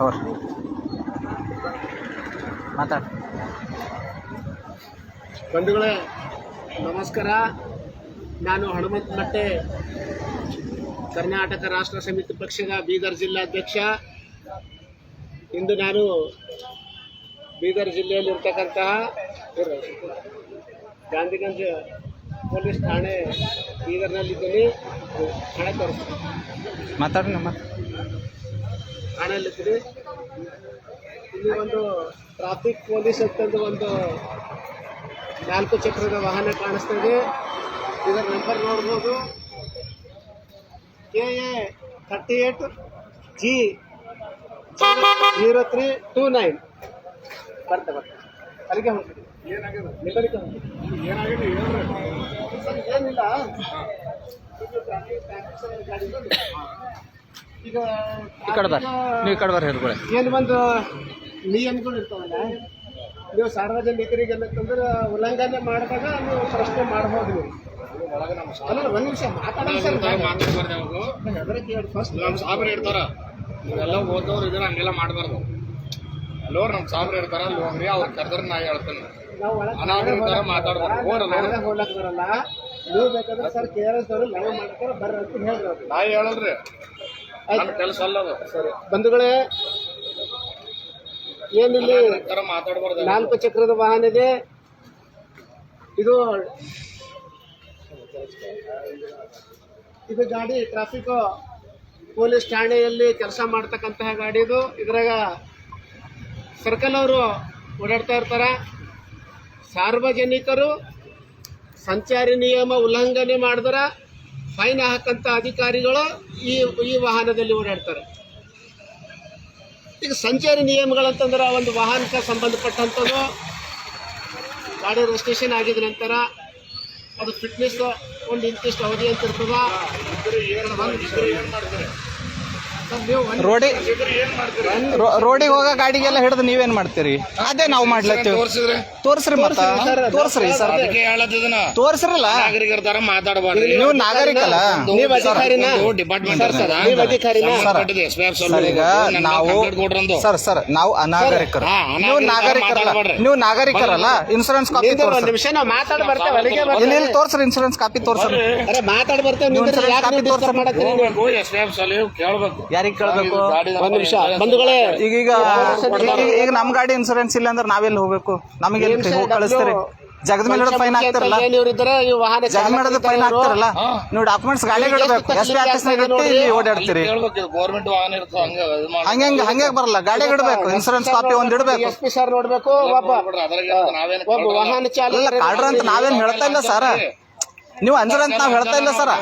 ಅವ್ರು ಮಾತಾಡ. ಬಂಧುಗಳೇ ನಮಸ್ಕಾರ. ನಾನು ಹನುಮಂತ ಮಟ್ಟೆ, ಕರ್ನಾಟಕ ರಾಷ್ಟ್ರ ಸಮಿತಿ ಪಕ್ಷದ ಬೀದರ್ ಜಿಲ್ಲಾಧ್ಯಕ್ಷ. ಇಂದು ನಾನು ಬೀದರ್ ಜಿಲ್ಲೆಯಲ್ಲಿರ್ತಕ್ಕಂತಹ ಗಾಂಧಿಗಂಜ್ ಪೊಲೀಸ್ ಠಾಣೆ ಬೀದರ್ನಲ್ಲಿದ್ದೀನಿ. ಠಾಣೆ ತೋರಿಸ್ತೀನಿ, ಮಾತಾಡಿ ನಮ್ಮ ಠಾಣೆಯಲ್ಲಿದ್ದೀನಿ. ಇಲ್ಲಿ ಒಂದು ಟ್ರಾಫಿಕ್ ಪೊಲೀಸ್ ಅಂತಂದು ಒಂದು 4 ಚಕ್ರದ ವಾಹನ ಕಾಣಿಸ್ತಾ ಇದೆ. ಇದರ ನಂಬರ್ ನೋಡ್ಬೋದು, KA38G0329. ಬರ್ತದೆ ಅಲ್ಲಿಗೆ ಹೋಗ್ತೀವಿ. ಏನಿಲ್ಲ, ಈಗ ಈ ಕಡೆ ಬರ್ರಿ, ನೀವು ಈ ಕಡೆ ಬರ್ರಿ ಹೇಳ್ಕೊಳ್ಳಿ. ಏನು ಒಂದು ನಿಯಮಗಳು ಇರ್ತಾವಲ್ಲ, ನೀವು ಸಾರ್ವಜನಿಕರಿಗೆ ಏನಂತಂದ್ರೆ ಉಲ್ಲಂಘನೆ ಮಾಡಿದಾಗ ನೀವು ಪ್ರಶ್ನೆ ಮಾಡ್ಬೋದು. ನೀವು ಅಲ್ಲ, ಒಂದು ನಿಮಿಷ ಮಾತಾಡೋದು ಸರ್. ಫಸ್ಟ್ ನಮ್ಮ ಸಾಬ್ರು ಇರ್ತಾರ, ನೀವೆಲ್ಲ ಓದೋರು ಇದ್ರೆ ಹಂಗೆಲ್ಲ ಮಾಡಬಾರ್ದು. ಅಲ್ಲೋರು ನಮ್ಮ ಸಾಬ್ರು ಇರ್ತಾರ, ಅಲ್ಲಿ ಹೋಗ್ರಿ, ಅವ್ರು ಕರೆದ್ರೆ ನಾ ಹೇಳ್ತೇನೆ. ನಾವು ಹೋಗ್ಲಕ್ ಬರಲ್ಲ. ನೀವು ಬೇಕಾದ್ರೆ ಸರ್ KRS ಅವರು ಲೈವ್ ಮಾಡ್ತಾರೆ, ಬರ್ರಿ ಅಂತ ಹೇಳ್ರಿ. ನಾ ಹೇಳಲ್ರಿ, ಕೆಲಸ ಅಲ್ಲ ಅದು. ಸರಿ ಬಂಧುಗಳೇ, ಏನಿಲ್ಲಿ ಮಾತಾಡ್ಬಾರ್ದು. 4 ಚಕ್ರದ ವಾಹನ ಇದೆ. ಇದು ಗಾಡಿ ಟ್ರಾಫಿಕ್ ಪೊಲೀಸ್ ಠಾಣೆಯಲ್ಲಿ ಕೆಲಸ ಮಾಡ್ತಕ್ಕಂತಹ ಗಾಡಿ ಇದು. ಇದ್ರಾಗ ಸರ್ಕಲ್ ಅವರು ಓಡಾಡ್ತಾ ಇರ್ತಾರೆ. ಸಾರ್ವಜನಿಕರು ಸಂಚಾರಿ ನಿಯಮ ಉಲ್ಲಂಘನೆ ಮಾಡಿದ್ರೆ ಫೈನ್ ಹಾಕಂತ ಅಧಿಕಾರಿಗಳು ಈ ವಾಹನದಲ್ಲಿ ಓಡಾಡ್ತಾರೆ. ಈಗ ಸಂಚಾರಿ ನಿಯಮಗಳಂತಂದ್ರೆ ಒಂದು ವಾಹನಕ್ಕೆ ಸಂಬಂಧಪಟ್ಟಂಥದ್ದು ಗಾಡಿ ರಿಜಿಸ್ಟ್ರೇಷನ್ ಆಗಿದ ನಂತರ ಅದು ಫಿಟ್ನೆಸ್ ಒಂದು ಇಂತಿಷ್ಟು ಅವಧಿ ಅಂತ ಇರ್ತದ. ರೋಡಿಗೆ ಹೋಗೋ ಗಾಡಿಗೆಲ್ಲ ಹಿಡಿದು ನೀವೇನ್ ಮಾಡ್ತೀರಿ? ಅದೇ ನಾವು ಮಾಡ್ಲತ್ತೀವಿ. ತೋರ್ಸ್ರಿ, ಮತ್ತ ತೋರ್ಸ್ರಿ ಸರ್, ತೋರ್ಸ್ರಲ್ಲ. ನಾಗರಿಕರ ತರ ಮಾತಾಡಬಾರ್ದು. ನೀವು ನಾಗರಿಕಲ್ಲ, ನೀವು ಅಧಿಕಾರಿನ, ಡಿಪಾರ್ಟ್ಮೆಂಟ್ ಈಗ ನಾವು ಸರ್ ನಾವು ಅನಾಗರಿಕರು, ನೀವು ನಾಗರಿಕರಲ್ಲ. ನೀವು ನಾಗರಿಕರಲ್ಲ. ಇನ್ಸೂರೆನ್ಸ್ ಕಾಪಿ ಒಂದು ನಿಮಿಷ ನಾವು ಮಾತಾಡಿ ಬರ್ತೇವೆ. ಇಲ್ಲಿ ತೋರ್ಸ್ರಿ, ಇನ್ಸೂರೆನ್ಸ್ ಕಾಪಿ ತೋರ್ಸ್ರಿ. ಮಾತಾಡಿ ಬರ್ತೇವೆ. ಕೇಳ್ಬೇಕು, ಯಾರಿಗೆ ಕೇಳಬೇಕು? ಒಂದು ನಿಮಿಷ ಬಂಧುಗಳೇ, ಈಗ ನಮ್ ಗಾಡಿ ಇನ್ಸೂರೆನ್ಸ್ ಇಲ್ಲ ಅಂದ್ರೆ ನಾವೆಲ್ಲಿ ಹೋಗ್ಬೇಕು? ನಮಗೆ ಕಳಿಸ್ತೀರಿ? ಜಗದ ಮೇಲೆ ಫೈನ್ ಹಾಕ್ತಾರಲ್ಲ, ಜಗದ ಮೇಲೆ ಫೈನ್ ಹಾಕ್ತಾರಲ್ಲ. ನೀವು ಡಾಕ್ಯುಮೆಂಟ್ಸ್ ಗಾಡಿ ಇಡಬೇಕು. SP ಆಫೀಸ್ನಾಗ ಇಟ್ಟು ಇಲ್ಲಿ ಓಡಾಡ್ತೀರಿ. ಹಂಗೆ ಬರಲ್ಲ, ಗಾಡಿ ಇಡಬೇಕು. ಇನ್ಸೂರೆನ್ಸ್ ಕಾಪಿ ಒಂದ್ ಇಡಬೇಕು. SP ಸರ್ ನೋಡ್ಬೇಕು. ಒಬ್ಬ ವಾಹನ ಚಾಲಕ ಕಾಡ್ರ ಅಂತ ನಾವೇನ್ ಹೇಳ್ತಾ ಇಲ್ಲ ಸರ್. ನೀವು ಅಂಜರ್ ಅಂತ ನಾವ್ ಹೇಳ್ತಾ ಇಲ್ಲ ಸರ್.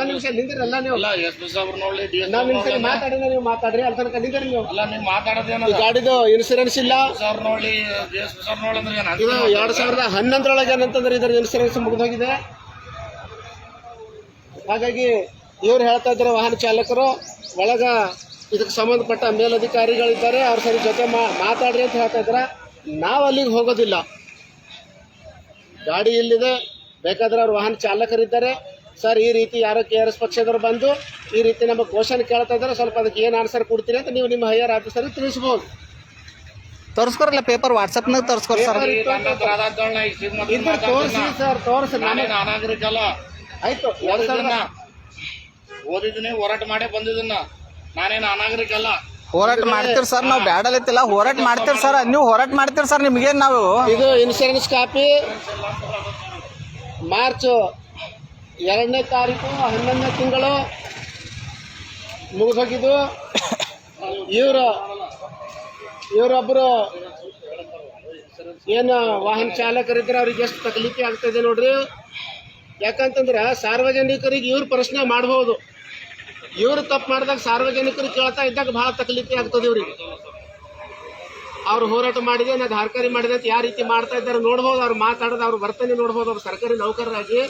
ಒಂದ್ ನಿಮಿಷ ನಿಂದಿರಲ್ಲ. ನೀವು ಮಾತಾಡಿದ್ರೆ ನೀವು ಮಾತಾಡ್ರಿ. ಅಲ್ಲಿ ತನಕ ನಿಂದಿರಿ ನೀವು. ಗಾಡಿದು ಇನ್ಸೂರೆನ್ಸ್ ಇಲ್ಲ. ಇದು 2011 ಏನಂತಂದ್ರೆ ಇದರ ಇನ್ಸೂರೆನ್ಸ್ ಮುಗಿದೋಗಿದೆ. ಹಾಗಾಗಿ ಇವ್ರು ಹೇಳ್ತಾ ಇದ್ದಾರೆ, ವಾಹನ ಚಾಲಕರು ಒಳಗ ಇದಕ್ಕೆ ಸಂಬಂಧಪಟ್ಟ ಮೇಲಧಿಕಾರಿಗಳಿದ್ದಾರೆ, ಅವ್ರ ಸರಿ ಜೊತೆ ಮಾತಾಡ್ರಿ ಅಂತ ಹೇಳ್ತಾ ಇದ್ದಾರೆ. ನಾವು ಅಲ್ಲಿಗೆ ಹೋಗೋದಿಲ್ಲ. ಗಾಡಿ ಇಲ್ಲಿದೆ, ಬೇಕಾದ್ರೆ ಅವ್ರು ವಾಹನ ಚಾಲಕರಿದ್ದಾರೆ. ಸರ್, ಈ ರೀತಿ ಯಾರೋ KRS ಪಕ್ಷದವ್ರು ಬಂದು ಈ ರೀತಿ ನಮ್ಮ ಕ್ವಶನ್ ಕೇಳ್ತಾ ಇದ್ದಾರೆ, ಸ್ವಲ್ಪ ಅದಕ್ಕೆ ಏನು ಆನ್ಸರ್ ಕೊಡ್ತೀರಿ ಅಂತ ನೀವು ನಿಮ್ಮ ಹೈಯರ್ ಆಫೀಸರ್ಗೆ ತಿಳಿಸ್ಬೋದು. ತೋರಿಸ್ಕೊರಲ್ಲ, ಪೇಪರ್ ವಾಟ್ಸಪ್ನಾಗ ತೋರಿಸ್ಕೊರಿ ಸರ್. ಇದ್ರ ತೋರಿಸಿ ಸರ್, ತೋರಿಸಿ. ನಾಗರಿಕಲ್ಲ, ಆಯ್ತು, ಓದಿದ್ದೀನಿ, ಹೋರಾಟ ಮಾಡೇ ಬಂದಿದ್ದನ್ನ. ನಾನೇನು ಅನಾಗರಿಕಲ್ಲ. ಹೋರಾಟ ಮಾಡ್ತೀರಿ ಸರ್, ನಾವು ಬ್ಯಾಡಲತ್ತಿಲ್ಲ, ಹೋರಾಟ ಮಾಡ್ತೀರಿ ಸರ್. ನೀವು ಹೋರಾಟ ಮಾಡ್ತೀರಿ ಸರ್. ನಿಮ್ಗೇನು ನಾವು ಇದು ಇನ್ಶೂರೆನ್ಸ್ ಕಾಪಿ ಮಾರ್ಚ್ 2ನೇ ತಾರೀಕು 11ನೇ ತಿಂಗಳು ಮುಗಿದೋಗಿದ್ದು. ಇವರೊಬ್ಬರು ಏನು ವಾಹನ ಚಾಲಕರಿದ್ರೆ ಅವ್ರಿಗೆ ಎಷ್ಟು ತಕಲೀಫಿ ಆಗ್ತದೆ ನೋಡ್ರಿ. ಯಾಕಂತಂದ್ರೆ ಸಾರ್ವಜನಿಕರಿಗೆ ಇವ್ರು ಪ್ರಶ್ನೆ ಮಾಡ್ಬೋದು. ಇವರು ತಪ್ಪು ಮಾಡಿದಾಗ ಸಾರ್ವಜನಿಕರಿಗೆ ಕೇಳ್ತಾ ಇದ್ದಾಗ ಭಾಳ ತಕಲೀಫಿ ಆಗ್ತದೆ ಇವ್ರಿಗೆ. ಅವ್ರು ಹೋರಾಟ ಮಾಡಿದೆ, ನಾನು ಹರ್ಕಾರಿ ಮಾಡಿದೆ ಅಂತ ಯಾವ ರೀತಿ ಮಾಡ್ತಾ ಇದ್ದಾರೆ ನೋಡ್ಬೋದು. ಅವ್ರು ಮಾತಾಡೋದು, ಅವ್ರ ವರ್ತನೆ ನೋಡ್ಬೋದು. ಅವ್ರು ಸರ್ಕಾರಿ ನೌಕರರಾಗಿ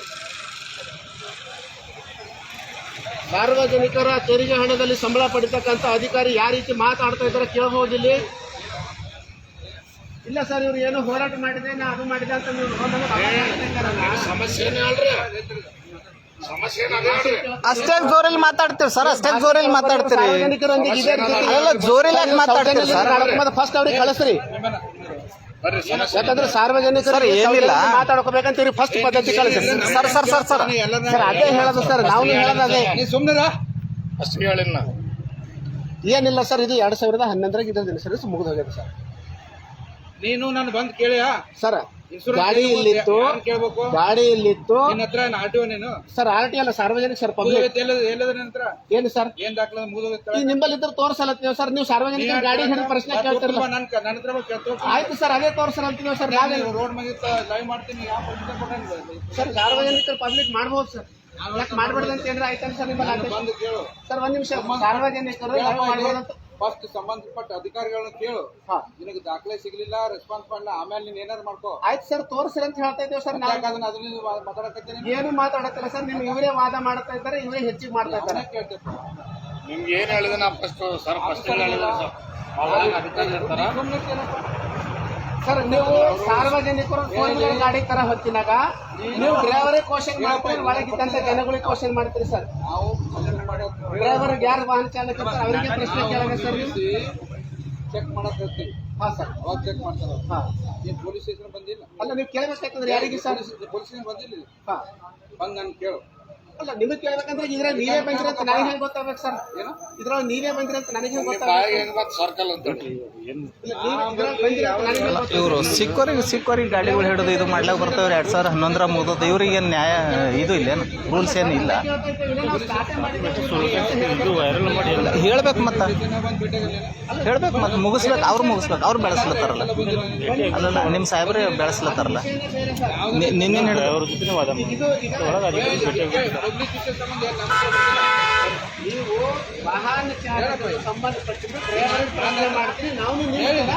ಸಾರ್ವಜನಿಕರ ತೆರಿಗೆ ಹಣದಲ್ಲಿ ಸಂಬಳ ಪಡಿತಕ್ಕಂಥ ಅಧಿಕಾರಿ ಯಾವ ರೀತಿ ಮಾತಾಡ್ತಾ ಇದ್ದಾರೆ ಕೇಳಬಹುದಿಲ್ಲಿ. ಇಲ್ಲ ಸರ್, ಇವ್ರು ಏನು ಹೋರಾಟ ಮಾಡಿದೆ, ನಾ ಅದು ಮಾಡಿದೆ ಅಂತ ನೀವು ಸಮಸ್ಯೆ ಸಮಸ್ಯೆ ಏನ್ ಅದೇ ಹೇಳ್ರಿ. ಅಷ್ಟೇ ಜೋರಲ್ಲಿ ಮಾತಾಡ್ತೀರಿ ಸರ್, ಅಷ್ಟೇ ಜೋರಲ್ಲಿ ಮಾತಾಡ್ತೀರಿ. ಸಾರ್ವಜನಿಕರೊಂದಿಗೆ ಇದೇ ರೀತಿ ಅಲ್ಲ ಜೋರಲ್ಲಿ ಯಾಕೆ ಮಾತಾಡ್ತೀರಿ ಸರ್? ಫಸ್ಟ್ ಅವ್ರಿಗೆ ಕಳಿಸ್ರಿ, ಬರ್ರಿ ಸಮಸ್ಯೆ ಯಾಕಂದ್ರೆ ಸಾರ್ವಜನಿಕರು ಸರ್, ಏನಿಲ್ಲ. ಮಾತಾಡ್ಕೋಬೇಕಂತೀರಿ ಫಸ್ಟ್ ಪದ್ಧತಿ ಕಳಿಸ್ರಿ sir sir sir sir sir. ಅದೇ ಹೇಳೋದು ಸರ್, ನಾವು ಹೇಳೋದು ಅದೇ. ಅಷ್ಟು ಹೇಳಿನ ಏನಿಲ್ಲ ಸರ್, ಇದು 2011 ಇದ್ರದ್ದು ಇನ್ಸೂರೆನ್ಸ್ ಮುಗಿದು ಹೋಗಿದೆ ಸರ್. ನೀನು ನಾನು ಬಂದ್ ಕೇಳಿಯಾ ಸರ್ ಗಾಡಿ ಇಲ್ಲಿತ್ತು, ಕೇಳ್ಬೇಕು ಗಾಡಿ ಇಲ್ಲಿತ್ತು ನಿನ್ನ ಹತ್ರ ಆಟೋ ನೀನು ಸರ್. RT ಅಲ್ಲ, ಸಾರ್ವಜನಿಕ ಸರ್, ಪಬ್ಲಿಕ್. ಎಲ್ಲದ ನಂತರ ಏನು ಸರ್, ಏನ್ ದಾಖಲೆ ಮುಗಿದೋಗುತ್ತೆ ಈ ನಿಂಬಲ್ಲಿ ಇದ್ರೆ ತೋರ್ಸಲತ್ತೀವಿ ಸರ್. ನೀವು ಸಾರ್ವಜನಿಕ ಗಾಡಿ ಹಿಡಿದು ಪ್ರಶ್ನೆ ಕೇಳ್ತಿರಲ್ಲ. ನನ್ನ ಹತ್ರ ಕೇಳ್ತು ಆಯ್ತು ಸರ್, ಅದೇ ತೋರ್ಸಲಂತೀವಿ ಸರ್. ನಾವೇ ರೋಡ್ ಮುಗಿತ ಲೈವ್ ಮಾಡ್ತೀನಿ ಯಾವ ಪರ್ಮಿಷನ್ ಕೊಟ್ಟಂಗಿಲ್ಲ ಸರ್ ಸಾರ್ವಜನಿಕರು ಪಬ್ಲಿಕ್ ಮಾಡ್ಬೋದು ಸರ್, ಯಾಕೆ ಮಾಡ್ಬಾರ್ದು ಅಂತ ಏನಾರ ಆಯ್ತಲ್ಲ ಸರ್ ನಿಮ್ಮಲ್ಲಿ ಆದೇಶ? ಬಂದು ಕೇಳು. ಸರ್ ಒಂದ್ ನಿಮಿಷ, ಸಾರ್ವಜನಿಕರು live ಮಾಡ್ಬಾರ್ದು ಅಂತ. ಫಸ್ಟ್ ಸಂಬಂಧಪಟ್ಟ ಅಧಿಕಾರಿಗಳನ್ನ ಕೇಳು. ಹಾ. ನಿನಗೆ ದಾಖಲೆ ಸಿಗ್ಲಿಲ್ಲ, ರೆಸ್ಪಾನ್ಸ್ ಮಾಡಲ್ಲ, ಆಮೇಲೆ ನೀನ್ ಏನಾರು ಮಾಡ್ಕೋ. ಆಯ್ತು ಸರ್, ತೋರ್ಸ್ರಿ ಅಂತ ಹೇಳ್ತಾ ಇದ್ದೇವೆ ಸರ್. ನಾವು ಅದನ್ನ ಮಾತಾಡಕತ್ತೇನೆ ಏನು ಮಾತಾಡತ್ತಿಲ್ಲ ಸರ್. ನಿಮ್ಗೆ ಇವರೇ ವಾದ ಮಾಡ್ತಾ ಇದ್ದಾರೆ, ಇವರೇ ಹೆಚ್ಚಿಗೆ ಮಾಡ್ತಾ ಇದ್ದಾರೆ. ಕೇಳ್ತೇನೆ. ನಿಮ್ಗೆ ಏನ್ ಹೇಳಿದ್ರೆ ನಾ ಫಸ್ಟ್ ಸರ್ ಫಸ್ಟ್ ಹೇಳಿದ್ರೆ ಸರ್ ಅವಾಗ ಅಧಿಕಾರಿ ಇರ್ತಾರ. ಸರ್ ನೀವು ಸಾರ್ವಜನಿಕರು 4 ಗಾಡಿ ತರ ಹೊತ್ತಿನಾಗ ನೀವು ಡ್ರೈವರೇ ಕ್ವಶನ್ ಮಾಡ್ತೀರಿ, ಒಳಗಿದ್ದಂತ ಜನಗಳಿಗೆ ಕ್ವಶನ್ ಮಾಡ್ತೀರಿ ಸರ್. ನಾವು ಸಜೆಸ್ಟ್ ಮಾಡೋದು ಡ್ರೈವರ್ ಯಾರು ವಾಹನ ಚಾಲಕ ಇರ್ತಾರೆ ಅವರಿಗೆ ಪ್ರಶ್ನೆ ಕೇಳಬೇಕು ಸರ್ ನೀವು. ಚೆಕ್ ಮಾಡಕ್ ಹೇಳ್ತೀವಿ. ಹಾ ಸರ್, ಅವಾಗ ಚೆಕ್ ಮಾಡ್ತಾರ. ಹಾ. ಏನ್ ಪೊಲೀಸ್ ಸ್ಟೇಷನ್ ಬಂದಿಲ್ಲ, ಅಲ್ಲ ನೀವು ಕೇಳಬೇಕಾಗ್ತದೆ ಯಾರಿಗೆ ಸರ್? ಪೊಲೀಸ್ ಸ್ಟೇಷನ್ ಬಂದಿಲ್ಲ. ಹಾ. ಬಂದ್ ನಾನು ಕೇಳು. ಅಲ್ಲ ನಿಮಗೆ ಕೇಳ್ಬೇಕಂದ್ರೆ ಇದ್ರಾಗ ನೀವೇ ಬಂದಿರ ಅಂತ ನನಗೆ ಹೆಂಗ್ ಗೊತ್ತಾಗ್ಬೇಕು ಸರ್? ಇದ್ರೊಳಗೆ ನೀವೇ ಬಂದಿರ ಅಂತ ನನಗೆ ಹೆಂಗ್ ಬಾಯಿಗೆ ಗೊತ್ತಾಗ್ಬೇಕು? ಹೆಂಗ್ ಬಂದ್ ಸರ್ಕಲ್ ಅಂತ ಹೇಳಿ ಇಲ್ಲ, ನೀವು ಇದ್ರಾಗ ಬಂದಿರ ಅಂತ ನನಗೆ ಹೆಂಗ್ ಗೊತ್ತಾಗ್ಬೇಕು? ಇವರು ಸಿಕ್ಕೋರಿಗೆ ಗಾಡಿಗಳು ಹಿಡಿದು ಇದು ಮಾಡ್ಲಾಕ ಬರ್ತಾವ್ರಿ. 2011 ಮುಗಿದೋದು. ಇವ್ರಿಗೆ ಏನು ನ್ಯಾಯ ಇದು ಇಲ್ಲೇನು, ರೂಲ್ಸ್ ಏನು ಇಲ್ಲ. ಕೇಳ್ತಾ ಇದ್ದೇವೆ, ಇಲ್ಲ, ನಾವು ಸ್ಟಾರ್ಟೇ ಮಾಡಿದ್ದೇವೆ. ಹೇಳ್ಬೇಕು ಮತ್ತೆ, ಬಂದ್ ಭೇಟಿಯಾಗಲ್ಲ. ಹೇಳ್ಬೇಕು ಮತ್ತೆ, ಮುಗಿಸ್ಬೇಕು, ಅವ್ರು ಮುಗಿಸ್ಬೇಕು, ಅವ್ರು ಬೆಳೆಸ್ಲತ್ತಾರಲ್ಲ. ಅಲ್ಲಲ್ಲ ನಿಮ್ಮ ಸಾಹೇಬ್ರೆ ಬೆಳೆಸ್ಲತ್ತಾರಲ್ಲ. ನಿನ್ನೆ ಹಿಡಿದು ಅವ್ರ ಜೊತೆ ವಾದ ಮಾಡಿ. ಇದು ನೀವು ವಾಹನ ಚಾಲಕರಿಗೆ ಸಂಬಂಧಪಟ್ಟಿದ್ದು ಡ್ರೈವರ್ ಪ್ರಶ್ನೆ ಮಾಡ್ತೀರಿ, ನಾವು ನಿಮ್ಮಿಂದ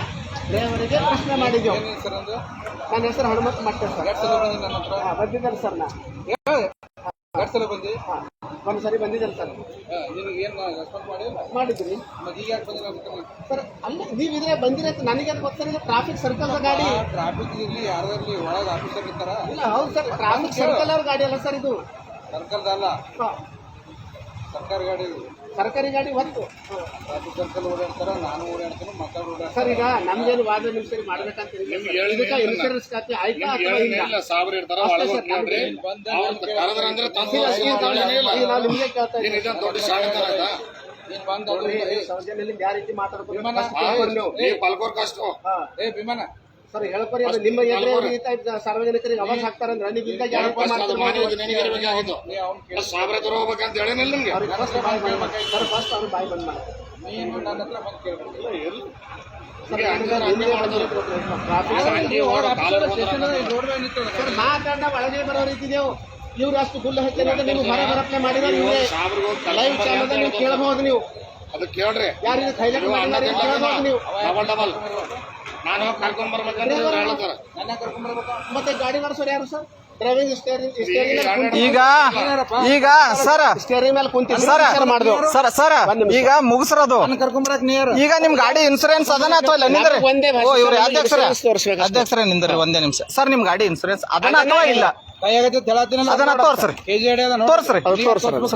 ಡ್ರೈವರಿಗೆ ಪ್ರಶ್ನೆ ಮಾಡಿದ್ದೇವೆ. ಏನ್ ಸರ್ ಅಂದು ನನ್ನ ಹೆಸರು ಹನುಮಂತ ಮಟ್ಟ ಸರ್. 2 ಸಲ ಬಂದಿ ನನ್ನ ಹತ್ರ. ಬಂದಿದ್ದಾರೆ ಸರ್. ನಾ 2 ಸಲ ಬಂದಿ. ಒಂದು ಸರಿ ಬಂದಿದ್ದಾರೆ ಸರ್. ನಿನಗೆ ಏನ್ ರೆಸ್ಪಾನ್ಸ್ ಮಾಡಿಲ್ಲ. ಮಾಡಿದ್ರಿ ಮತ್ತೆ ಈಗ ಯಾಕೆ ಬಂದಿಲ್ಲ ಗೊತ್ತಿಲ್ಲ. ಸರ್. ಅಲ್ಲ ನೀವು ಇದ್ರೆ ಬಂದಿರ ಅಂತ ನನಗೆ ಗೊತ್ತಾರೆ. ಇದು ಟ್ರಾಫಿಕ್ ಸರ್ಕಲ್ ಗಾಡಿ. ಟ್ರಾಫಿಕ್ ಇರ್ಲಿ ಯಾರಲ್ಲಿ ಒಳಗೆ ಆಫೀಸರ್ ಇರ್ತಾರ. ಇಲ್ಲ ಹೌದು ಸರ್, ಟ್ರಾಫಿಕ್ ಸರ್ಕಲ್ ಅವ್ರ ಗಾಡಿ ಅಲ್ಲ ಸರ್ ಇದು. ಸರ್ಕಲ್ದ ಅಲ್ಲ, ಸರ್ಕಾರಿ ಗಾಡಿ. ಸರ್ಕಾರಿ ಗಾಡಿ ಹೊತ್ತು ಟ್ರಾಫಿಕ್ ಸರ್ಕಲ್ ಓಡಾಡ್ತಾರ, ನಾನು ಓಡಾಡ್ತೀನಿ, ಮಕ್ಕಳು ಓಡಾಡ್ತಾರೆ. ಸರ್. ಈಗ ನಮ್ಗೇನು ವಾದ ನಿಮಿಷ ಮಾಡ್ಬೇಕಂತ ಇದಕ್ಕೆ ಇನ್ಶೂರೆನ್ಸ್ ಖಾತೆ ಆಯ್ತಾ ಅಥವಾ ಇಲ್ಲ? ಇಲ್ಲ ಸಾಬ್ರು ಇರ್ತಾರ ಒಳಗೆ ಹೋಗಿ ಕೇಳ್ರಿ. ಅವ್ರು ಕರೆದ್ರ ಅಂದ್ರೆ ತಂದು ಈಗ ನಾವು ನಿಮ್ಗೆ ಕೇಳ್ತಾ ಏನ್ ಇದೊಂದ್ ದೊಡ್ಡ ಶಾಲೆ ತರ ಆಯ್ತಾ? ನೀನ್ ಬಂದ್ ಇದ್ದೀವಿ. ಸೌಜನ್ಯದಲ್ಲಿ ಯಾವ ರೀತಿ ಮಾತಾಡ್ಬೋದು ಈ ಪಲ್ಕೋರ್ ಕಷ್ಟ ಏ ವಿಮಾನ ಸರ್ ಹೇಳ್ಕೊರಿ. ಅದು ನಿಮ್ಮ ಎದುರೇ ಈ ಟೈಪ್ ಸಾರ್ವಜನಿಕರಿಗೆ ಅವಾಜ್ ಹಾಕ್ತಾರಂದ್ರೆ ನೀವು ಈಗ ಯಾರು ಮಾನ್ಯ ನಿನಗೆ ಇರಬೇಕಾಗಿತ್ತು. ಸಾಬ್ರೆ ತರ ಹೋಗ್ಬೇಕಂತ ಹೇಳಿನಿಲ್ಲ ನಿಮ್ಗೆ. ಸರ್ ಫಸ್ಟ್ ಅವ್ರು ಬಾಯಿ ಬಂದ್ ಮಾಡಿ. ನೀನು ನನ್ನ ಹತ್ರ ಬಂದು ಕೇಳ್ಬೇಕು. ಸರ್ ಮಾತಾಡ ಒಳಗೆ ಬರೋ ರೀತಿ ಇದೇವು. ಇವ್ರು ಅಷ್ಟು ಗುಲ್ಲ ಹಚ್ಚಿ ನೀವು ಹೊರ ಬರಪ್ಲೆ ಮಾಡಿದ್ರೆ ಇವರೇ ಲೈವ್ ಚಾನಲ್ ನೀವು ಕೇಳಬಹುದು. ನೀವು ಅದು ಕೇಳ್ರಿ. ಯಾರಿಗೆ ಹೈಲೈಟ್ ಮಾಡಿದ್ರೆ ಕೇಳಬಹುದು ನೀವು. ಡಬಲ್ ನಾನು ಕರ್ಕೊಂಡ್ ಬರ್ಬೇಕಂದ್ರೆ ಇವ್ರು ಹೇಳ್ತಾರ. ನನ್ನ ಕರ್ಕೊಂಡ್ಬರ್ಬೇಕಾ? ಮತ್ತೆ ಗಾಡಿ ನಡೆಸೋರು ಯಾರು ಸರ್? ಡ್ರೈವಿಂಗ್ ಸ್ಟೇರಿಂಗ್ ಈಗ ಸರ್ ಸ್ಟೇರಿಂಗ್ ಮೇಲೆ ಕುಂತಿ ಸರ್ ಮಾಡಿದೆವು. ಸರ್ ಈಗ ಮುಗಿಸ್ರದು. ಕರ್ಕೊಂಬರಕ್ ನೀರು ಈಗ ನಿಮ್ ಗಾಡಿ ಇನ್ಸೂರೆನ್ಸ್ ಅದನ್ನ ಅಥವಾ ಇಲ್ಲ? ನಿಂದ್ರಿ. ಒಂದೇ ಓ ಇವ್ರು ತೋರಿಸ್ಬೇಕು. ಅಧ್ಯಕ್ಷರೇ ನಿಂದ್ರಿ ಒಂದೇ ನಿಮಿಷ. ಸರ್ ನಿಮ್ ಗಾಡಿ ಇನ್ಸೂರೆನ್ಸ್ ಅದನ್ನ ಅಥವಾ ಇಲ್ಲ? ಅದನ್ನ ತೋರ್ಸ್ರಿ, ತೋರ್ಸ್ರಿ.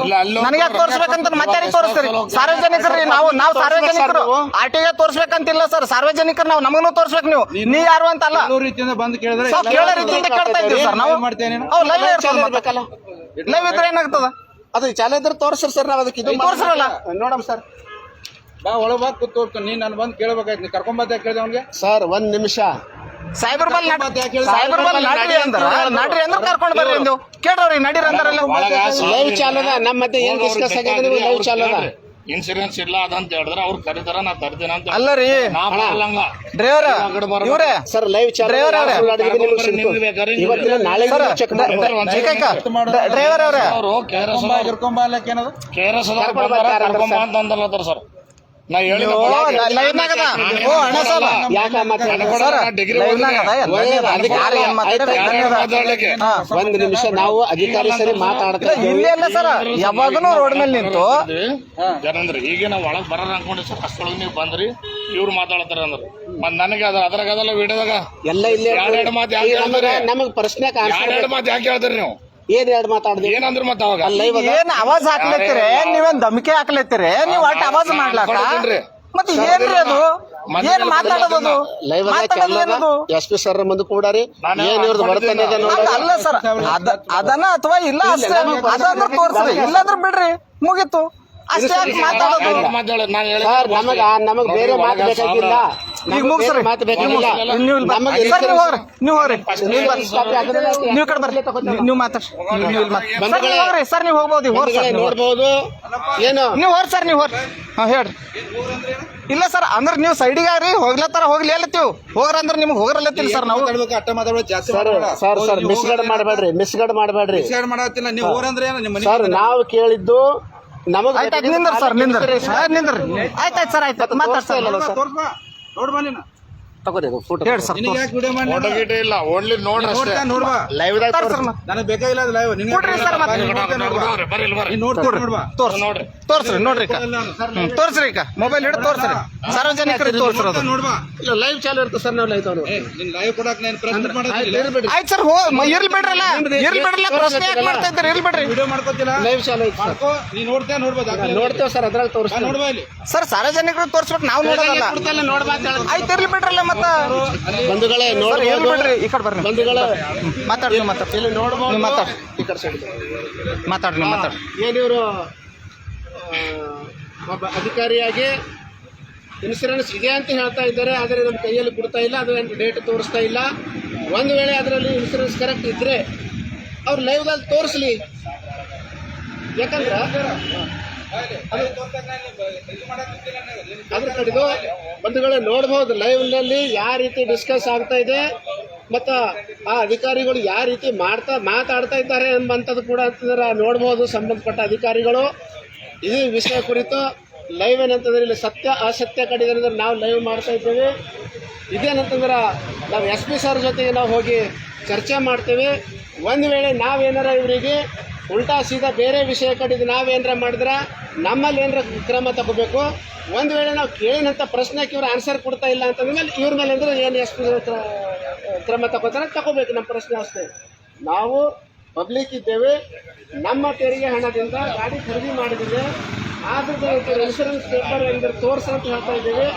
ಇಲ್ಲ ಅಲ್ಲೋ ನನಗೆ ಯಾಕೆ ತೋರ್ಸ್ಬೇಕಂತ ಮತ್ತೆ ತೋರಿಸ್ರಿ. ಸಾರ್ವಜನಿಕರು ನಾವು ಸಾರ್ವಜನಿಕರು ಆಟಿಗೆ ತೋರ್ಸ್ಬೇಕಂತಿಲ್ಲ ಸರ್. ಸಾರ್ವಜನಿಕರು ನಾವು ನಮಗೂ ತೋರ್ಸ್ಬೇಕು. ನೀ ಯಾರು ಅಂತ ಅಲ್ಲ, ರೀತಿಯಿಂದ ಬಂದು ಕೇಳಿದ್ರೆ ಕೇಳೋ ರೀತಿಯಿಂದ ಕೇಳ್ತಾ ಇದ್ದೀವಿ ಸರ್ ನಾವು. ಲೈವ್ ಇರ್ಬೇಕಲ್ಲ. ಲೈವ್ ಇದ್ರೆ ಏನಾಗ್ತದ? ಅದು ಚಾಲ ಇದ್ರೆ ತೋರಿಸ್ರಿ ಸರ್. ನಾವು ಅದಕ್ಕೆ ಇದು ತೋರ್ಸ್ರಲ್ಲ ನೋಡಮ್ ಸರ್. ಬಾ ಒಳಗೆ ಬಾ ಕೂತು ನೀನ್ ನಾನು ಬಂದು ಕೇಳ್ಬೇಕಾಯ್ತು. ನೀ ಕರ್ಕೊಂಬತ್ತ ಕೇಳಿದೆ ಅವ್ನಿಗೆ. ಸರ್ ಒಂದ್ ನಿಮಿಷ. ಸೈಬರ್ ಬಲ್ ನಾಡ್ರಿ ಅಂದ್ರೆ ಕರ್ಕೊಂಡು ಬರ್ರಿ ಎಂದು ಕೇಳ್ರಿ. ನಡೀರಿ ಅಂತಾರಲ್ಲ. ಲೈವ್ ಚಾಲದ ನಮ್ಮ ಮತ್ತೆ ಏನ್ ಡಿಸ್ಕಸ್ ಆಗಿದೆ? ನೀವು ಲೈವ್ ಚಾಲದ ಇನ್ಸೂರೆನ್ಸ್ ಇಲ್ಲ ಅದಂತ ಹೇಳಿದ್ರೆ ಅವ್ರು ಕರೀತಾರ ನಾ ತರ್ತೀನಿ ಅಂತ. ಅಲ್ಲ ರೀ ನಾ ಬರಲ್ಲಂಗ ಡ್ರೈವರ್ ಇವ್ರೆ ಸರ್ ಲೈವ್ ಚಾಲ ಡ್ರೈವರ್ ಅವ್ರೆ ಇವತ್ತಿನ ನಾಳೆ ಚೆಕ್ ಡ್ರೈವರ್ ಅವ್ರೆ ಅವರು ಕರ್ಕೊಂಬ ಅಲ್ಲಕ್ಕೆ ಏನದು KRS ಕರ್ಕೊಂಬ ಅಂತ ಅಂದಲ್ಲತ್ತಾರ ಸರ್. ನಾ ಹೇಳಿ ಲೈವ್ನಾಗದ. ಓ ಅಣ್ಣ ಸರ್ ಯಾಕೆ ಡಿಗ್ರಿ ಒಂದ್ ನಿಮಿಷ ನಾವು ಅಧಿಕಾರಿ ಸರಿ ಮಾತಾಡ್ತಾ ಇಲ್ಲೇ ಇಲ್ಲ ಸರ್. ಯಾವಾಗನು ರೋಡ್ ಮೇಲೆ ನಿಂತು ಏನಂದ್ರಿ ಈಗ ನಾವು ಒಳಗ್ ಬರೋಣ ಅನ್ಕೊಂಡಿ ಸರ್. ಅಷ್ಟೊಳಗೆ ನೀವು ಬಂದ್ರಿ ಇವ್ರು ಮಾತಾಡ್ತಾರ ಅಂದ್ರ ಮತ್ ನನಗೆ ಅದ್ರಾಗ ಅದಲ್ಲ ವಿಡಿಯೋದಾಗ ಎಲ್ಲ ಇಲ್ಲೇ ಎರಡೆರಡು ಮಾತು ಯಾಕೆ ಹೇಳ್ತೀರಿ? ನಮಗ್ ಪ್ರಶ್ನೆ ಎರಡೆರಡು ಮಾತು ಯಾಕೆ ಹೇಳ್ತೀರಿ ನೀವು? ಏನ್ ಎರಡು ಮಾತಾಡ್ದೆ ಏನಂದ್ರು ಮತ್ತೆ ಅವಾಗ ಅಲ್ಲ ಇವಾಗ ಏನ್ ಆವಾಜ್ ಹಾಕ್ಲತ್ತೀರಿ ನೀವೇನ್ ಧಮಕಿ ಹಾಕ್ಲತ್ತೀರಿ ನೀವ್ ಒಟ್ಟು ಆವಾಜ್ ಮಾಡ್ಲಾಕ ಮತ್ತೆ ಏನ್ರಿ ಅದು ಏನ್ ಮಾತಾಡೋದು ಲೈವ್ ಮಾತಾಡೋದು ಎಸ್ ಪಿ ಸರ್ ಮುಂದೆ ಕೂಡಾರಿ ಏನ್ ಇವ್ರದ್ದು ಬರ್ತನೆ ಅಲ್ಲ ಸರ್ ಅದನ್ನ ಅಥವಾ ಇಲ್ಲ ಅಷ್ಟೇ ಅದಂದ್ರೆ ತೋರ್ಸ್ರಿ ಇಲ್ಲಾಂದ್ರೆ ಬಿಡ್ರಿ ಮುಗೀತು ಅಷ್ಟೇ ಮಾತಾಡೋದು ಸರ್ ನಮಗ್ ಬೇರೆ ಮಾತು ಬೇಕಾಗಿಲ್ಲ ಈಗ ಮುಗಿಸ್ರಿ ಮಾತು ಬೇಕಾಗಿಲ್ಲ ನೀವು ಹೋಗ್ರಿ ನೀವು ಕಡೆ ಬರ್ರಿ ನೀವು ಮಾತಾಡ್ರಿ ಹೋಗ್ರಿ ಸರ್ ನೀವು ಹೋಗ್ಬೋದು ಹೋಗ್ರಿ ಸರ್ ನೋಡ್ಬೋದು ಏನು ನೀವು ಹೋಗ್ರಿ ಸರ್ ನೀವು ಹೋಗ್ರಿ ಹಾ ಹೇಳ್ರಿ ಇಲ್ಲ ಸರ್ ಅಂದ್ರೆ ನೀವು ಸೈಡಿಗೆ ಆಗ್ರಿ ಹೋಗ್ಲತ್ತಾರ ಹೋಗ್ಲಿ ಅಲ್ಲತ್ತೀವಿ ಹೋಗ್ರಂದ್ರೆ ನಿಮ್ಗೆ ಹೋಗ್ರಲ್ಲತ್ತೀವಿ ಸರ್ ನಾವು ಅಟ್ಟ ಮಾತಾಡೋದು ಜಾಸ್ತಿ ಸರ್ ಮಿಸ್ಗಡ್ ಮಾಡಬೇಡ್ರಿ ಮಾಡತ್ತಿಲ್ಲ ನೀವು ಊರಂದ್ರೆ ಏನು ನಿಮ್ಮ ಸರ್ ನಾವು ಕೇಳಿದ್ದು ನಮಗ್ ಆಯ್ತಾಯ್ತು ನಿಂದ್ರಿ ಸರ್ ನಿಂದ್ರಿ ಆಯ್ತಾಯ್ತು ಸರ್ ಆಯ್ತು ಮಾತಾಡ್ ಸರ್ ತೋರ್ಸ್ಬಾ ನೋಡ್ಬಾ ನೀನು ತಗೋರಿ ಫೋಟೋ ಹೇಳಿ ಸರ್ ನಿನಗೆ ಯಾಕೆ ವಿಡಿಯೋ ಮಾಡಿ ಫೋಟೋ ಗೀಟೋ ಇಲ್ಲ ಓನ್ಲಿ ನೋಡ್ರಿ ಅಷ್ಟೇ ನೋಡ್ಬಾ ಲೈವ್ ಸರ್ ನನಗೆ ಬೇಕಾಗಿಲ್ಲ ಅದು ಲೈವ್ ನಿನಗೆ ಕೊಡ್ರಿ ಸರ್ ಮತ್ತೆ ಬರ್ರಿ ಇಲ್ಲಿ ಬರ್ರಿ ನೋಡ್ಬಾ ನೋಡ್ರಿ ತೋರ್ಸ್ರಿ ನೋಡ್ರಿ ಈಗ ತೋರ್ಸ್ರಿ ಈಗ ಮೊಬೈಲ್ ಹಿಡಿದು ತೋರ್ಸ್ರಿ ಸಾರ್ವಜನಿಕರಿಗೆ ತೋರ್ಸಿರೋದು ನೋಡ್ಬಾ ಇಲ್ಲ ಲೈವ್ ಚಾಲು ಇರುತ್ತೆ ಸರ್ ನಾವು ಲೈವ್ ತಗೊಂಡು ನಿನ್ ಲೈವ್ ಕೊಡಕ್ ನಾನು ಪ್ರಶ್ನೆ ಮಾಡೋದಿಲ್ಲ ಆಯ್ತು ಸರ್ ಇರ್ಲಿ ಬಿಡ್ರಲ್ಲ ಪ್ರಶ್ನೆ ಯಾಕೆ ಮಾಡ್ತಾ ಇದ್ದಾರೆ ಇರ್ಲಿ ಬಿಡ್ರಿ ವಿಡಿಯೋ ಮಾಡ್ಕೋತಿಲ್ಲ ಲೈವ್ ಚಾಲು ಐತೆ ಮಾಡ್ಕೋ ನೀ ನೋಡ್ಬೋದು ನೋಡ್ತೇವೆ ಸರ್ ಅದ್ರಾಗ ತೋರಿಸ್ತೀವಿ ನೋಡ್ಬಾ ಇಲ್ಲಿ ಸರ್ ಸಾರ್ವಜನಿಕರಿಗೆ ತೋರ್ಸ್ಬೇಕು ನಾವು ನೋಡೋದಲ್ಲ ನೋಡ್ಬಾ ಆಯ್ತು ಇರ್ಲಿ ಬಿಡ್ರಲ್ಲ ಮತ್ತ ಬಂಧುಗಳೇ ಸರ್ ಇರ್ಲಿ ನೋಡ್ಬೋದು ಬಿಡ್ರಿ ಈ ಕಡೆ ಬರ್ರಿ ಬಂಧುಗಳೇ ಮಾತಾಡ್ರಿ ನೀವು ಮಾತಾಡ್ರಿ ಇಲ್ಲಿ ನೋಡ್ಬೋದು ನೀವು ಮಾತಾಡ್ರಿ ಈ ಕಡೆ ಸೈಡ್ ಮಾತಾಡ್ರಿ ನೀವು ಮಾತಾಡ್ರಿ ಏನಿವರು ಒಬ್ಬ ಅಧಿಕಾರಿಯಾಗಿ ಇನ್ಸೂರೆನ್ಸ್ ಇದೆ ಅಂತ ಹೇಳ್ತಾ ಇದ್ದಾರೆ ಆದರೆ ನಮ್ಮ ಕೈಯಲ್ಲಿ ಕೊಡ್ತಾ ಇಲ್ಲ ಅದು ಡೇಟ್ ತೋರಿಸ್ತಾ ಇಲ್ಲ ಒಂದು ವೇಳೆ ಅದರಲ್ಲಿ ಇನ್ಸೂರೆನ್ಸ್ ಕರೆಕ್ಟ್ ಇದ್ದರೆ ಅವ್ರು ಲೈವ್ದಲ್ಲಿ ತೋರಿಸ್ಲಿ ಯಾಕಂದ್ರೆ ಅದ್ರ ಕಡೆದು ಬಂಧುಗಳೇ ನೋಡ್ಬೋದು ಲೈವ್ನಲ್ಲಿ ಯಾವ ರೀತಿ ಡಿಸ್ಕಸ್ ಆಗ್ತಾ ಇದೆ ಮತ್ತು ಆ ಅಧಿಕಾರಿಗಳು ಯಾವ ರೀತಿ ಮಾತಾಡ್ತಾ ಇದ್ದಾರೆ ಎಂಬಂಥದ್ದು ಕೂಡ ಅಂತಂದ್ರೆ ನೋಡ್ಬೋದು ಸಂಬಂಧಪಟ್ಟ ಅಧಿಕಾರಿಗಳು ಇದು ವಿಷಯ ಕುರಿತು ಲೈವ್ ಏನಂತಂದ್ರೆ ಇಲ್ಲಿ ಸತ್ಯ ಅಸತ್ಯ ಕಡೆದ್ರೆ ನಾವು ಲೈವ್ ಮಾಡ್ತಾ ಇದ್ದೇವೆ ಇದೇನಂತಂದ್ರೆ ನಾವು ಎಸ್ ಪಿ ಸರ್ ಜೊತೆಗೆ ನಾವು ಹೋಗಿ ಚರ್ಚೆ ಮಾಡ್ತೇವೆ ಒಂದು ವೇಳೆ ನಾವೇನಾರ ಇವರಿಗೆ ಉಲ್ಟಾ ಸೀದಾ ಬೇರೆ ವಿಷಯ ಕಡೆದು ನಾವೇನಾರ ಮಾಡಿದ್ರೆ ನಮ್ಮಲ್ಲಿ ಏನಾರ ಕ್ರಮ ತಗೋಬೇಕು ಒಂದು ವೇಳೆ ನಾವು ಕೇಳಿನಂಥ ಪ್ರಶ್ನೆಗೆ ಇವ್ರು ಆನ್ಸರ್ ಕೊಡ್ತಾ ಇಲ್ಲ ಅಂತಂದ್ಮೇಲೆ ಇವ್ರ ಮೇಲೆ ಅಂದರೆ ಏನು ಎಷ್ಟು ಕ್ರಮ ತಗೋತಾರೆ ತಗೋಬೇಕು ನಮ್ಮ ಪ್ರಶ್ನೆ ಅಷ್ಟೇ ನಾವು ಪಬ್ಲಿಕ್ ಇದ್ದೇವೆ ನಮ್ಮ ತೆರಿಗೆ ಹಣದಿಂದ ಗಾಡಿ ಖರೀದಿ ಮಾಡಿದ್ದೇವೆ ಆದ್ರೂ ಇನ್ಶೂರೆನ್ಸ್ ಪೇಪರ್ ಅಂದರೆ ತೋರಿಸಿ ಅಂತ ಹೇಳ್ತಾ ಇದ್ದೇವೆ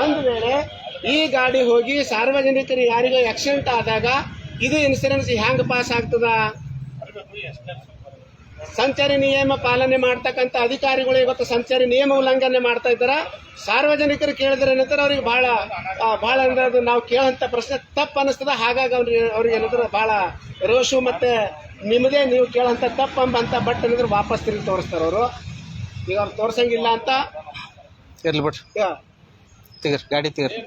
ಒಂದು ವೇಳೆ ಈ ಗಾಡಿ ಹೋಗಿ ಸಾರ್ವಜನಿಕರಿಗೆ ಯಾರಿಗೋ ಆಕ್ಸಿಡೆಂಟ್ ಆದಾಗ ಇದು ಇನ್ಶೂರೆನ್ಸ್ ಹ್ಯಾಂಗ್ ಪಾಸ್ ಆಗ್ತದ ಸಂಚಾರಿ ನಿಯಮ ಪಾಲನೆ ಮಾಡ್ತಕ್ಕಂಥ ಅಧಿಕಾರಿಗಳು ಇವತ್ತು ಸಂಚಾರಿ ನಿಯಮ ಉಲ್ಲಂಘನೆ ಮಾಡ್ತಾ ಇದ್ದಾರೆ ಸಾರ್ವಜನಿಕರು ಕೇಳಿದ್ರೆ ಏನಂತಾರೆ ಅವ್ರಿಗೆ ಭಾಳ ಅಂದ್ರೆ ಅದು ನಾವು ಕೇಳೋಂಥ ಪ್ರಶ್ನೆ ತಪ್ಪು ಅನ್ನಿಸ್ತದ ಹಾಗಾಗಿ ಅವ್ರಿಗೆ ಏನಾದ್ರು ಭಾಳ ರೋಷು ಮತ್ತೆ ನಿಮ್ಮದೇ ನೀವು ಕೇಳೋಂಥ ತಪ್ಪು ಅಂಬಂತ ಬಟ್ ಏನಾದ್ರು ವಾಪಸ್ ತಿರುಗಿ ತೋರಿಸ್ತಾರೆ ಅವರು ಈಗ ಅವ್ರು ತೋರ್ಸಂಗಿಲ್ಲ ಅಂತ ಇರ್ಲಿ ಬಿಡ್ರಿ ತೆಗೀರಿ ಗಾಡಿ ತೆಗೀರಿ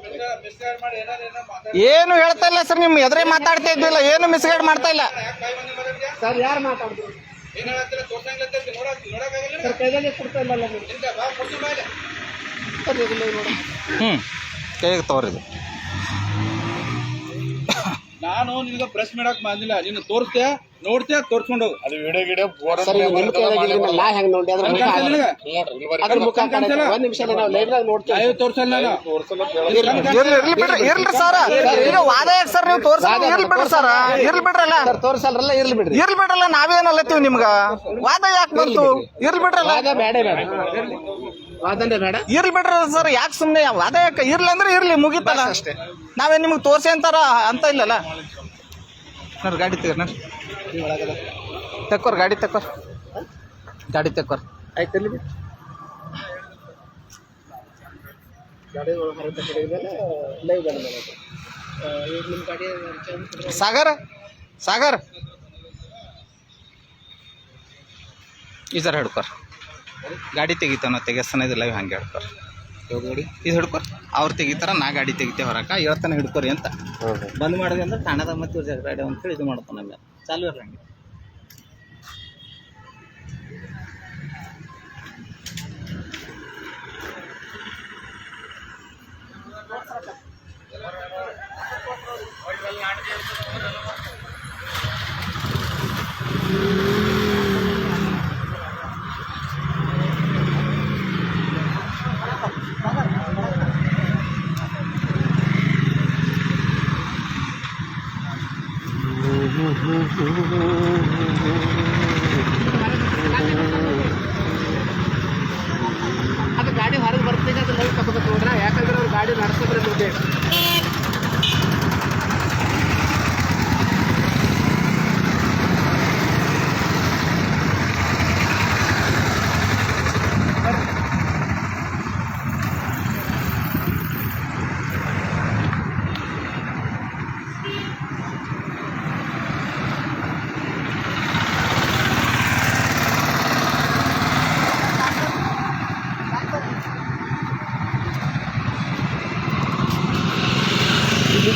ಏನು ಹೇಳ್ತಾ ಇಲ್ಲ ಸರ್ ನಿಮ್ಮ ಎದುರೇ ಮಾತಾಡ್ತಾ ಇದ್ದಿಲ್ಲ ಏನು ಮಿಸ್ಗೈಡ್ ಮಾಡ್ತಾ ಇಲ್ಲ ಸರ್ ಯಾರು ಮಾತಾಡಿದ್ರು ಸರ್ ಕೈದಲ್ಲಿ ಕೊಡ್ತಾ ಇಲ್ಲ ಕೈಗೆ ತಗೋರಿ ನಾನು ನಿನಗೆ ಪ್ರೆಸ್ ಮಾಡಕ್ ಬಂದಿಲ್ಲ ನೀನು ತೋರಿಸ್ತೆ ನೋಡ್ತೆ ತೋರ್ಸ್ಕೊಂಡು ಹೋಗು ಅದು ವಿಡಿಯೋ ಗಿಡಿಯೋ ಸರ್ ಈಗ ನಿಮ್ಮ ಕೈಯಾಗಿಲ್ಲ ನಾ ಹೆಂಗ್ ನೋಡಿ ಅದ್ರ ಮುಖ ಅದ್ರ ಮುಖ ಒಂದ್ ನಿಮಿಷ ನಾವು ಲೈವ್ ನೋಡ್ತೀವಿ ಲೈವ್ ತೋರ್ಸಲ್ಲ ನಾನು ಇರ್ಲಿ ಸರ್ ಈಗ ವಾದ ಯಾಕೆ ಸರ್ ನೀವು ತೋರ್ಸಲ್ಲ ಇರ್ಲಿ ಬಿಡ್ರಿ ಸರ್ ಇರ್ಲಿ ಬಿಡ್ರಲ್ಲ ಸರ್ ತೋರ್ಸಲ್ರಲ್ಲ ಇರ್ಲಿ ಬಿಡ್ರಿ ಇರ್ಲಿ ಬಿಡ್ರಲ್ಲ ನಾವೇನಲ್ಲತ್ತೀವಿ ನಿಮ್ಗ ವಾದ ಯಾಕೆ ಬಂತು ಇರ್ಲಿ ಬಿಡ್ರಲ್ಲ ವಾದ ಬೇಡ ವಾದನೆ ಬೇಡ ಇರ್ಲಿ ಬಿಡ್ರಿ ಸರ್ ಯಾಕೆ ಸುಮ್ಮನೆ ವಾದ ಯಾಕೆ ಇರ್ಲಿ ಅಂದ್ರೆ ಇರ್ಲಿ ಮುಗಿತಲ್ಲ ಅಷ್ಟೇ ನಾವೇನ್ ನಿಮ್ಗೆ ತೋರ್ಸಿ ಅಂತಾರ ಅಂತ ಇಲ್ಲಲ್ಲ ನೋಡ್ರಿ ಗಾಡಿ ತೆಗರ್ ನೋಡ್ರಿ ತೆಕ್ಕೋರ್ ಗಾಡಿ ತೆಕ್ಕೋರ್ ಆಯ್ತು ಲೈವ್ ಸಾಗರ್ ಈ ಸರ್ ಹಿಡ್ಕೋರ್ ಗಾಡಿ ತೆಗಿತಾನ ತೆಗೆಸ್ತಾನ ಇದು ಲೈವ್ ಹಂಗೆ ಹಿಡ್ಕೋರ್ ಇದು ಹಿಡ್ಕೋರ್ ಅವ್ರು ತೆಗಿತಾರ ನಾ ಗಾಡಿ ತೆಗಿತೇವೆ ಹೊರಕ ಹೇಳ್ತಾನೆ ಹಿಡ್ಕೋರಿ ಅಂತ ಬಂದ್ ಮಾಡಿದೆ ಅಂದ್ರೆ ತಾಣದ ಮತ್ತೆ ಇವ್ರು ಜಗಳ ಅಂತೇಳಿ ಇದು ಮಾಡ್ತಾನೆ ಆಮೇಲೆ ಚಾಲು ಇರಂಗೆ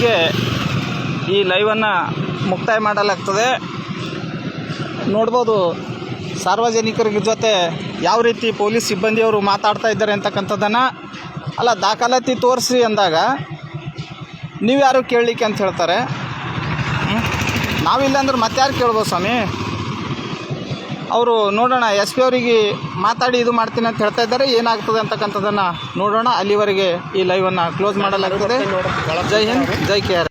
ಇಲ್ಲಿಗೆ ಈ ಲೈವನ್ನು ಮುಕ್ತಾಯ ಮಾಡಲಾಗ್ತದೆ. ನೋಡ್ಬೋದು ಸಾರ್ವಜನಿಕರ ಜೊತೆ ಯಾವ ರೀತಿ ಪೊಲೀಸ್ ಸಿಬ್ಬಂದಿಯವರು ಮಾತಾಡ್ತಾ ಇದ್ದಾರೆ ಅಂತಕ್ಕಂಥದ್ದನ್ನು. ಅಲ್ಲ, ದಾಖಲಾತಿ ತೋರಿಸಿ ಅಂದಾಗ ನೀವು ಯಾರು ಕೇಳಲಿಕ್ಕೆ ಅಂತ ಹೇಳ್ತಾರೆ. ನಾವಿಲ್ಲ ಅಂದ್ರೆ ಮತ್ತಾರು ಕೇಳ್ಬೋದು ಸ್ವಾಮಿ. ಅವರು ನೋಡೋಣ, ಎಸ್ ಪಿ ಅವರಿಗೆ ಮಾತಾಡಿ ಇದು ಮಾಡ್ತೀನಿ ಅಂತ ಹೇಳ್ತಾ ಇದ್ದಾರೆ. ಏನಾಗ್ತದೆ ಅಂತಕ್ಕಂಥದ್ದನ್ನು ನೋಡೋಣ. ಅಲ್ಲಿವರೆಗೆ ಈ ಲೈವನ್ನು ಕ್ಲೋಸ್ ಮಾಡಲಾಗ್ತದೆ. ಜೈ ಹಿಂದ್, ಜೈ ಕೆ ಆರ್.